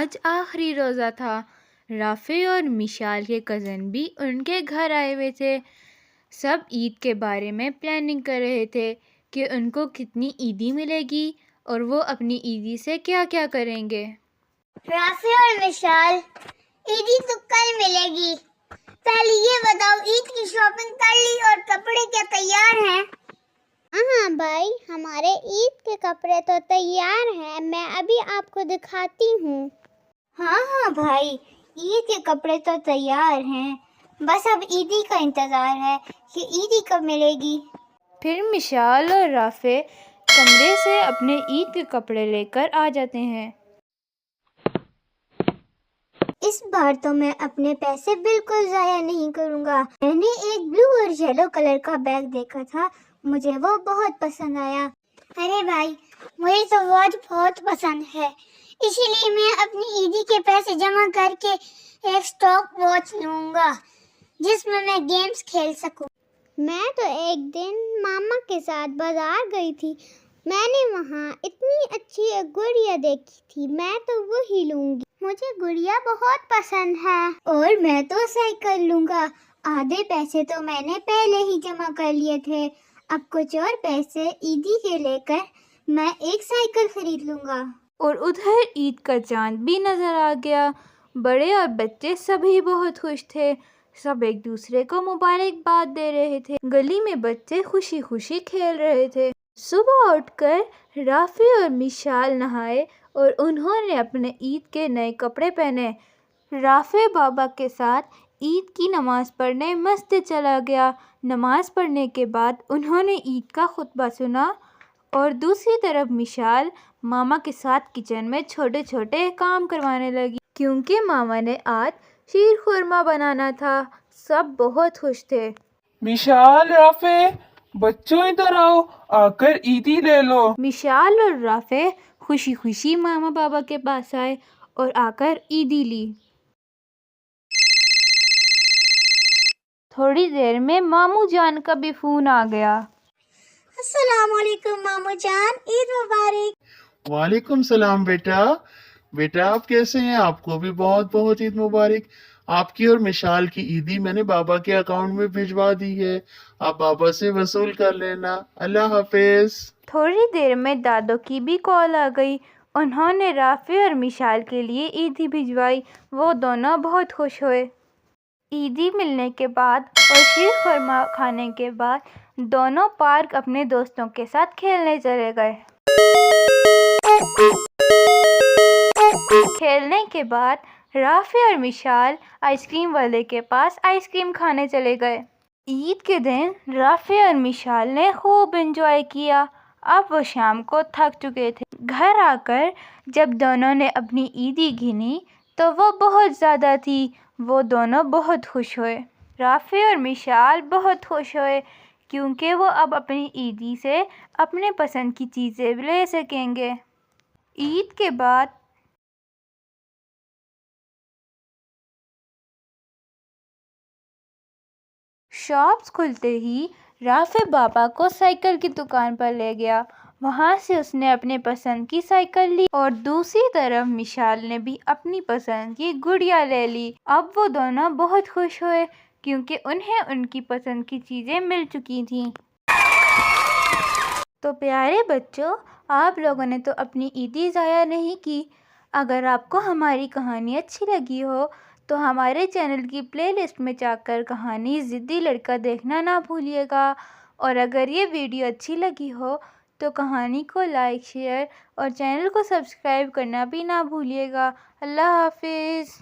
آج آخری روزہ تھا۔ رافع اور مشال کے کزن بھی ان کے گھر آئے ہوئے تھے۔ سب عید کے بارے میں پلاننگ کر رہے تھے کہ ان کو کتنی عیدی ملے گی اور وہ اپنی عیدی سے کیا کیا کریں گے۔ رافع اور مشال، عیدی تو کل ملے گی، پہلے یہ بتاؤ عید کی شاپنگ کر لی اور کپڑے کیا تیار ہیں؟ ہاں بھائی، ہمارے عید کے کپڑے تو تیار ہیں، میں ابھی آپ کو دکھاتی ہوں۔ ہاں بھائی، عید کے کپڑے تو تیار ہیں، بس اب عیدی کا انتظار ہے کہ عیدی کب ملے گی۔ پھر مشال اور رافع کمرے سے اپنے عید کے کپڑے لے کر آ جاتے ہیں۔ اس بار تو میں اپنے پیسے بالکل ضائع نہیں کروں گا۔ میں نے ایک بلو اور یلو کلر کا بیگ دیکھا تھا، مجھے وہ بہت پسند آیا۔ ارے بھائی، مجھے تو واچ بہت پسند ہے، اسی لیے میں اپنی عیدی کے پیسے جمع کر کے ایک اسٹاپ واچ لوں گا جس میں گیمز کھیل سکوں۔ میں تو ایک دن ماما کے ساتھ بازار گئی تھی، میں نے وہاں اتنی اچھی گڑیا دیکھی تھی، میں تو وہی لوں گی، مجھے گڑیا بہت پسند ہے۔ اور میں تو سائیکل لوں گا، آدھے پیسے تو میں نے پہلے ہی جمع کر لیے تھے، اب کچھ اور پیسے عیدی کے لے کر میں ایک سائیکل خرید لوں گا۔ اور ادھر عید کا چاند بھی نظر آ گیا۔ بڑے اور بچے سبھی بہت خوش تھے، سب ایک دوسرے کو مبارکباد دے رہے تھے، گلی میں بچے خوشی خوشی کھیل رہے تھے۔ صبح اٹھ کر رافع اور مشال نہائے اور انہوں نے اپنے عید کے نئے کپڑے پہنے۔ رافع بابا کے ساتھ عید کی نماز پڑھنے مسجد چلا گیا۔ نماز پڑھنے کے بعد انہوں نے عید کا خطبہ سنا اور دوسری طرف مشال ماما کے ساتھ کچن میں چھوٹے چھوٹے کام کروانے لگی، کیونکہ ماما نے آج شیر خورما بنانا تھا۔ سب بہت خوش تھے۔ مشال، رافع، بچوں ادھر آؤ، آ کر عیدی لے لو۔ مشال اور رافع خوشی خوشی ماما بابا کے پاس آئے اور آ کر عیدی لی۔ تھوڑی دیر میں ماموں جان کا بھی فون آ گیا۔ السلام علیکم مامو جان، عید مبارک۔ وعلیکم السلام بیٹا آپ کیسے ہیں؟ آپ کو بھی بہت بہت عید مبارک۔ آپ کی اور مشال کی عیدی میں نے بابا کے اکاؤنٹ میں بھجوا دی ہے، آپ بابا سے وصول کر لینا۔ اللہ حافظ۔ تھوڑی دیر میں دادو کی بھی کال آ گئی، انہوں نے رافع اور مشال کے لیے عیدی بھجوائی، وہ دونوں بہت خوش ہوئے۔ عیدی ملنے کے بعد اور شیر خورما کھانے کے بعد دونوں پارک اپنے دوستوں کے ساتھ کھیلنے چلے گئے۔ کھیلنے کے بعد رافع اور مشال آئس کریم والے کے پاس آئس کریم کھانے چلے گئے۔ عید کے دن رافع اور مشال نے خوب انجوائے کیا، اب وہ شام کو تھک چکے تھے۔ گھر آ کر جب دونوں نے اپنی عیدی گنی تو وہ بہت زیادہ تھی، وہ دونوں بہت خوش ہوئے۔ رافع اور مشال بہت خوش ہوئے کیونکہ وہ اب اپنی عیدی سے اپنے پسند کی چیزیں لے سکیں گے۔ عید کے بعد شاپس کھلتے ہی رافع بابا کو سائیکل کی دکان پر لے گیا، وہاں سے اس نے اپنے پسند کی سائیکل لی اور دوسری طرف مشال نے بھی اپنی پسند کی گڑیا لے لی۔ اب وہ دونوں بہت خوش ہوئے کیونکہ انہیں ان کی پسند کی چیزیں مل چکی تھیں۔ تو پیارے بچوں، آپ لوگوں نے تو اپنی عیدی ضائع نہیں کی۔ اگر آپ کو ہماری کہانی اچھی لگی ہو تو ہمارے چینل کی پلے لسٹ میں جا کر کہانی ضدی لڑکا دیکھنا نہ بھولیے گا، اور اگر یہ ویڈیو اچھی لگی ہو تو کہانی کو لائک، شیئر اور چینل کو سبسکرائب کرنا بھی نہ بھولیے گا۔ اللہ حافظ۔